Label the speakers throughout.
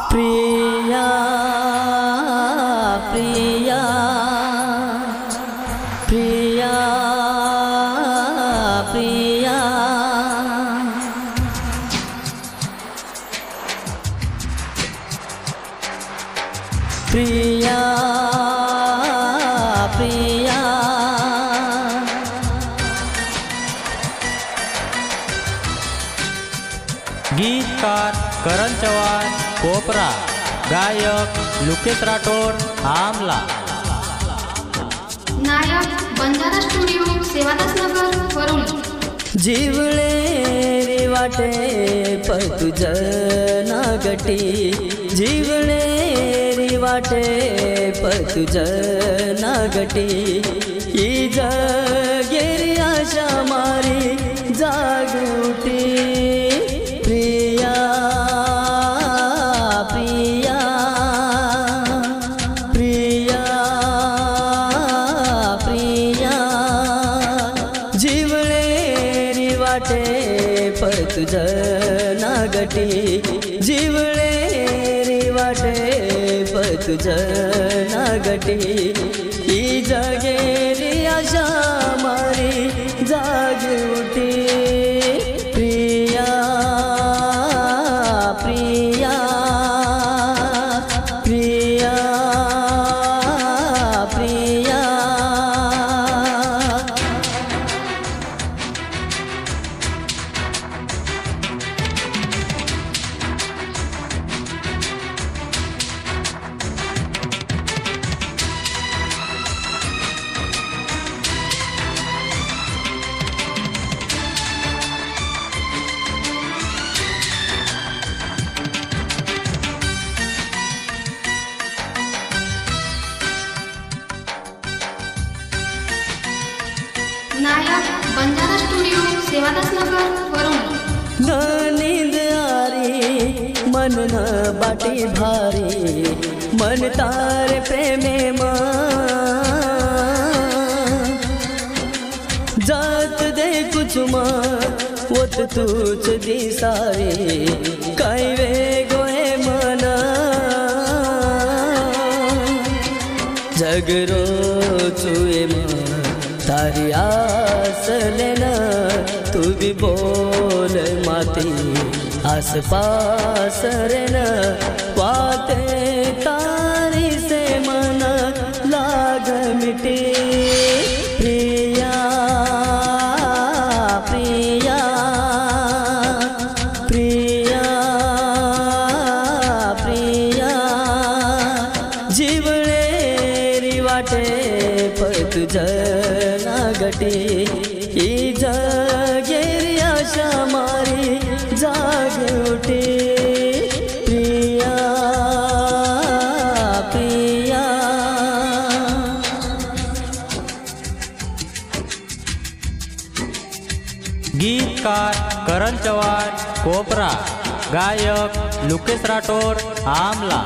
Speaker 1: प्रिया प्रिया प्रिया प्रिया प्रिया प्रिया
Speaker 2: गीतकार करण चव्हाण कोपरा, गायक लुकेश राठोड आमला,
Speaker 3: नायक बंजारा स्टुडिओ सेवादास नगर वरुली।
Speaker 1: जीवले रे वाटे तुझ नागटी, जीवले रे वाटे तुझ नागटी, ही जगेरी आशा मारी जाग उठी। प्रिया प्रिया प्रिया प्रिया जीवले री वाटे तुझ नागटी, जीवले री वाटे तुझ नागटी, ही जगेरी आशा मारी जाग उठी। प्रिया प्रिया प्रिया प्रिया
Speaker 3: नायक बंजारा स्टुडिओ सेवादास नगर वरुली।
Speaker 1: न नींद आरी मन न बाटी भारी, मन तारे प्रेमे जात दे कुछ वत तुझ दिसारी, काय वे गोए मन जगरो चुए तारी आस लेना, तू भी बोल माती आस पास रहना, बाते तारी से मन लाग मिटे। प्रिया प्रिया प्रिया प्रिया जीवले री वाटे तुझ नागटी, ही जगेरी आशा मारी जाग उठी। प्रिया प्रिया
Speaker 2: गीतकार करण चव्हाण कोपरा, गायक लुकेश राठोड आमला,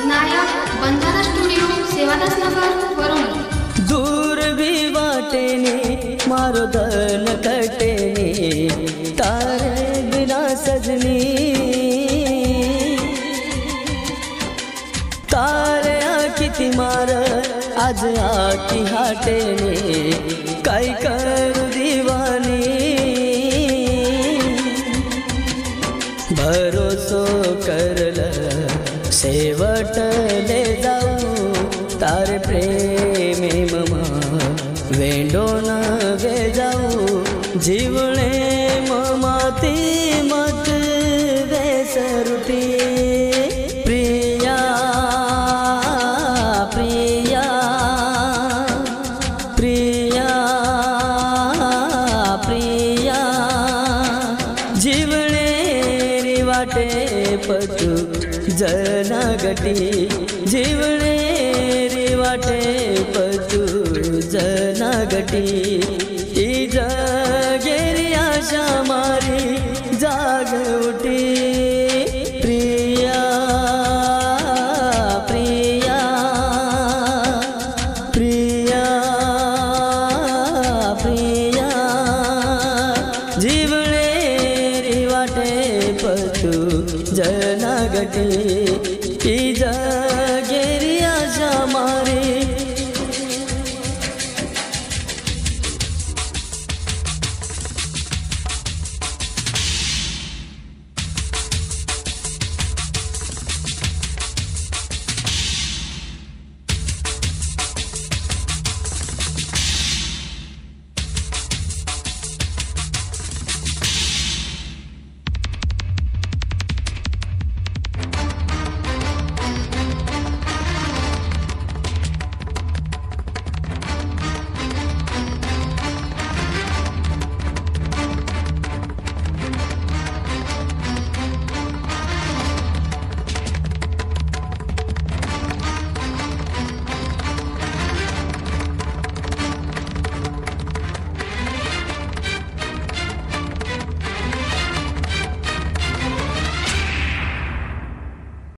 Speaker 3: नायक बंजारा स्टुडिओ सेवादास नगर वरुली।
Speaker 1: दूर भी वाटेने मारो दल कटेने, तारे बिना सजनी तारे आखी मार आज आखी हाटेने, काय करू दीवानी भरोसो करल शेवट ले जाऊ, तारे प्रेमे ममा वेंडो न वे जाऊ, जीवणे ममाती मत वेसरुटी। प्रिया प्रिया प्रिया प्रिया जीवणे री वाटे पतू जनागटी जीवने रे वाटे पतू जनागटी ही जगेरी आशा मारी जाग उठी प्रिया प्रिया प्रिया प्रिया जीवने रे वाटे पतू जनागटी ही